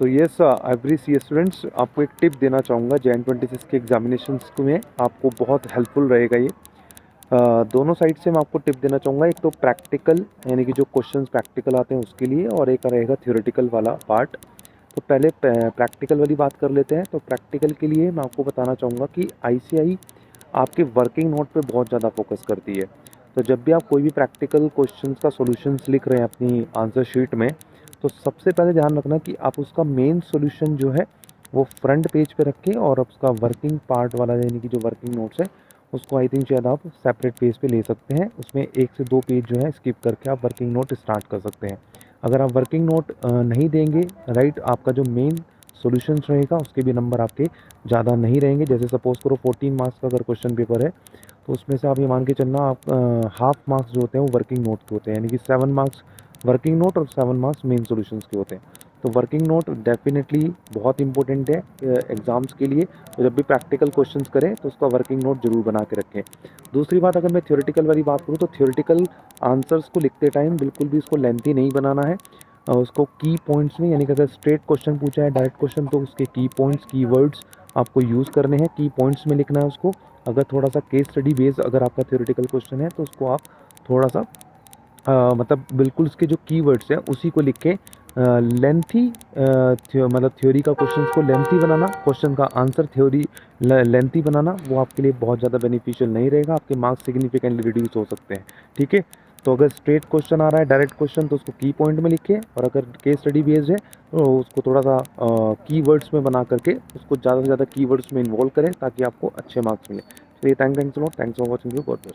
So yes every सी students, आपको एक tip देना चाहूँगा। जैन 26 के एग्जामिनेशंस में आपको बहुत हेल्पफुल रहेगा ये। दोनों साइड से मैं आपको टिप देना चाहूँगा। एक तो प्रैक्टिकल यानी कि जो क्वेश्चंस प्रैक्टिकल आते हैं उसके लिए, और एक रहेगा थ्योरेटिकल वाला पार्ट। तो पहले प्रैक्टिकल वाली बात कर लेते हैं। तो प्रैक्टिकल के लिए मैं आपको बताना चाहूँगा कि आईसीआई आपके वर्किंग नोट पे बहुत ज़्यादा फोकस करती है। तो जब भी आप कोई भी प्रैक्टिकल क्वेश्चंस का सॉल्यूशंस लिख रहे हैं अपनी आंसर शीट में, तो सबसे पहले ध्यान रखना कि आप उसका मेन सॉल्यूशन जो है वो फ्रंट पेज पे रखें, और उसका वर्किंग पार्ट वाला यानी कि जो वर्किंग नोट्स है उसको आई थिंक शायद आप सेपरेट पेज पे ले सकते हैं। उसमें 1 से 2 पेज जो है स्किप करके आप वर्किंग नोट स्टार्ट कर सकते हैं। अगर आप वर्किंग नोट नहीं देंगे, राइट, आपका जो मेन सॉल्यूशंस रहेगा उसके भी नंबर आपके ज़्यादा नहीं रहेंगे। जैसे सपोज करो 14 मार्क्स का अगर क्वेश्चन पेपर है, तो उसमें से आप ये मान के चलना आप हाफ मार्क्स जो होते हैं वो वर्किंग नोट के होते हैं, यानी कि 7 मार्क्स वर्किंग नोट और 7 मार्क्स मेन सॉल्यूशंस के होते हैं। तो वर्किंग नोट डेफिनेटली बहुत इंपॉर्टेंट है एग्ज़ाम्स के लिए। तो जब भी प्रैक्टिकल क्वेश्चंस करें तो उसका वर्किंग नोट जरूर बना के रखें। दूसरी बात, अगर मैं थ्योरेटिकल वाली बात करूँ तो थ्योरेटिकल आंसर्स को लिखते टाइम बिल्कुल भी उसको लेंथी नहीं बनाना है। उसको की पॉइंट्स में, यानी कि अगर स्ट्रेट क्वेश्चन पूछा है डायरेक्ट क्वेश्चन, तो उसके की पॉइंट्स की वर्ड्स आपको यूज़ करने हैं, की पॉइंट्स में लिखना है उसको। अगर थोड़ा सा केस स्टडी बेस्ड अगर आपका थ्योरेटिकल क्वेश्चन है तो उसको आप थोड़ा सा मतलब बिल्कुल उसके जो कीवर्ड्स हैं उसी को लिख के लेंथी मतलब थ्योरी का क्वेश्चन को लेंथी बनाना, क्वेश्चन का आंसर थ्योरी लेंथी बनाना, वो आपके लिए बहुत ज़्यादा बेनिफिशियल नहीं रहेगा। आपके मार्क्स सिग्निफिकेंटली रिड्यूस हो सकते हैं। ठीक है, तो अगर स्ट्रेट क्वेश्चन आ रहा है डायरेक्ट क्वेश्चन तो उसको की पॉइंट में लिखिए, और अगर केस स्टडी बेस्ड है तो उसको थोड़ा सा कीवर्ड्स में बना करके उसको ज़्यादा से ज़्यादा कीवर्ड्स में इन्वॉल्व करें ताकि आपको अच्छे मार्क्स मिले। तो ये thanks a lot, thanks for watching you, God bless.